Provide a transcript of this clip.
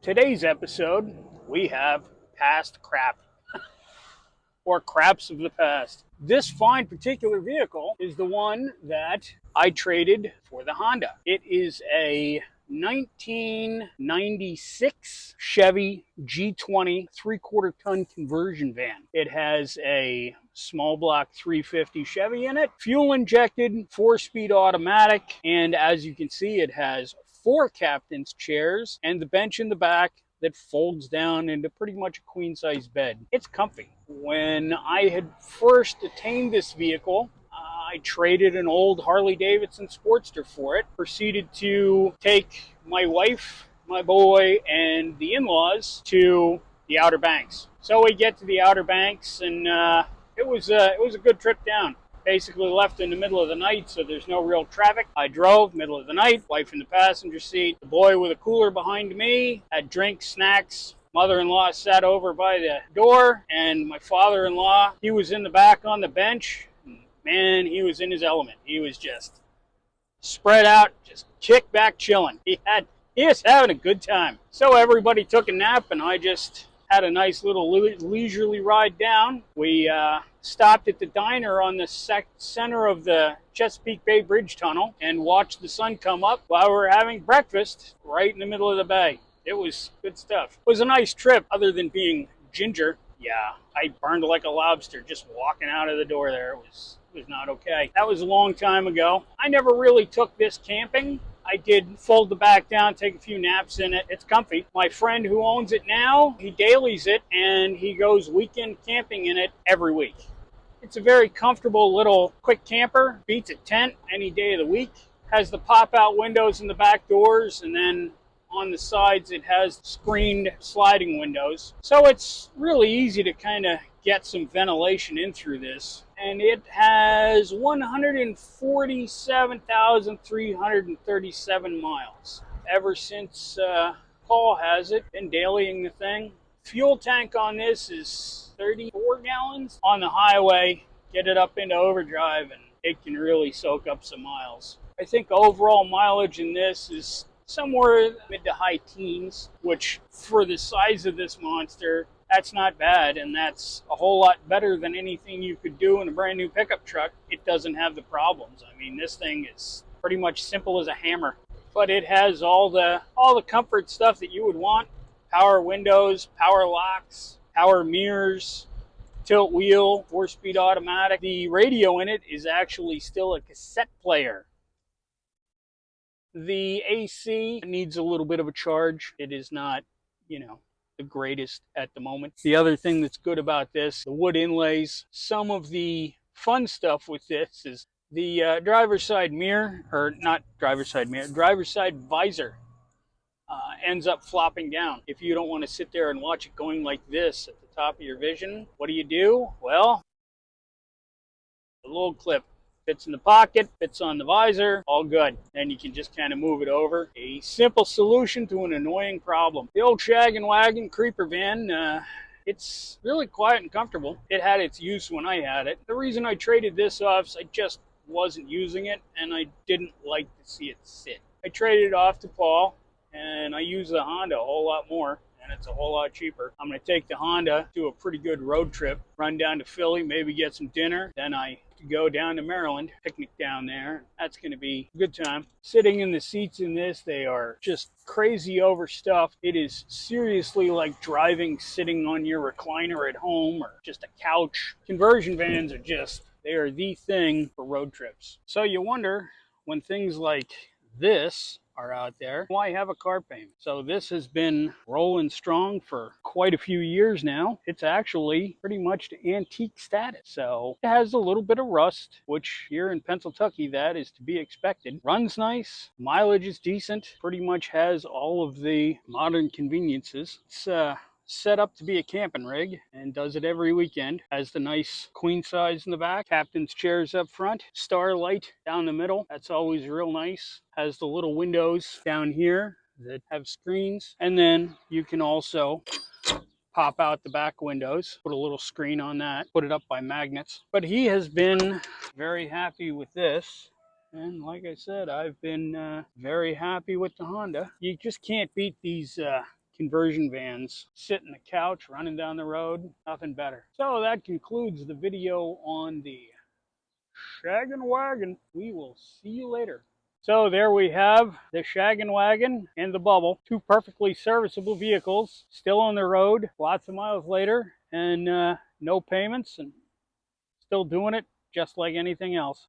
Today's episode, we have past crap, or craps of the past. This fine particular vehicle is the one that I traded for the Honda. It is a 1996 Chevy G20 3/4 ton conversion van. It has a small block 350 Chevy in it, fuel injected, 4-speed automatic, and as you can see, it has 4 captain's chairs and the bench in the back that folds down into pretty much a queen-size bed. It's comfy. When I had first attained this vehicle, I traded an old Harley-Davidson Sportster for it, proceeded to take my wife, my boy, and the in-laws to the Outer Banks. So we get to the Outer Banks, and it was a good trip down. Basically left in the middle of the night, so there's no real traffic. I drove, middle of the night, wife in the passenger seat, the boy with a cooler behind me, had drinks, snacks. Mother-in-law sat over by the door, and my father-in-law, he was in the back on the bench. Man, he was in his element. He was just spread out, just kick back chilling. He was having a good time. So everybody took a nap, and I just had a nice little leisurely ride down. We stopped at the diner on the center of the Chesapeake Bay Bridge Tunnel and watched the sun come up while we were having breakfast right in the middle of the bay. It was good stuff. It was a nice trip, other than being ginger. Yeah, I burned like a lobster just walking out of the door there. It was not okay. That was a long time ago. I never really took this camping. I did fold the back down, take a few naps in it. It's comfy. My friend who owns it now, he dailies it, and he goes weekend camping in it every week. It's a very comfortable little quick camper. Beats a tent any day of the week. Has the pop-out windows in the back doors, and then on the sides it has screened sliding windows. So it's really easy to kind of get some ventilation in through this. And it has 147,337 miles. Ever since Paul has it, been dailying the thing. Fuel tank on this is 34 gallons. On the highway, get it up into overdrive and it can really soak up some miles. I think overall mileage in this is somewhere mid to high teens, which for the size of this monster, that's not bad, and that's a whole lot better than anything you could do in a brand new pickup truck. It doesn't have the problems. I mean, this thing is pretty much simple as a hammer, but it has all the comfort stuff that you would want. Power windows, power locks, power mirrors, tilt wheel, 4-speed automatic. The radio in it is actually still a cassette player. The AC needs a little bit of a charge. It is not, the greatest at the moment. The other thing that's good about this, the wood inlays. Some of the fun stuff with this is the driver's side mirror, or not driver's side mirror, driver's side visor ends up flopping down. If you don't want to sit there and watch it going like this at the top of your vision, what do? Well, a little clip fits in the pocket, fits on the visor, all good. Then you can just kind of move it over. A simple solution to an annoying problem. The old shag and wagon creeper van, it's really quiet and comfortable. It had its use when I had it. The reason I traded this off is I just wasn't using it and I didn't like to see it sit. I traded it off to Paul and I use the Honda a whole lot more. And it's a whole lot cheaper. I'm going to take the Honda to a pretty good road trip, run down to Philly, maybe get some dinner. Then I go down to Maryland, picnic down there. That's going to be a good time. Sitting in the seats in this, they are just crazy overstuffed. It is seriously like driving, sitting on your recliner at home or just a couch. Conversion vans they are the thing for road trips. So you wonder, when things like this are out there, why have a car payment? So this has been rolling strong for quite a few years now. It's actually pretty much to antique status. So it has a little bit of rust, which here in Pennsylvania, that is to be expected. Runs nice, mileage is decent, pretty much has all of the modern conveniences. It's set up to be a camping rig and does it every weekend. Has the nice queen size in the back, captain's chairs up front, starlight down the middle. That's always real nice. Has the little windows down here that have screens, and then you can also pop out the back windows, put a little screen on that, put it up by magnets. But he has been very happy with this. And like I said, I've been very happy with the Honda. You just can't beat these conversion vans. Sitting the couch, running down the road, nothing better. So that concludes the video on the Shag and Wagon. We will see you later. So there we have the Shag and Wagon and the Bubble. Two perfectly serviceable vehicles, still on the road, lots of miles later, and no payments, and still doing it just like anything else.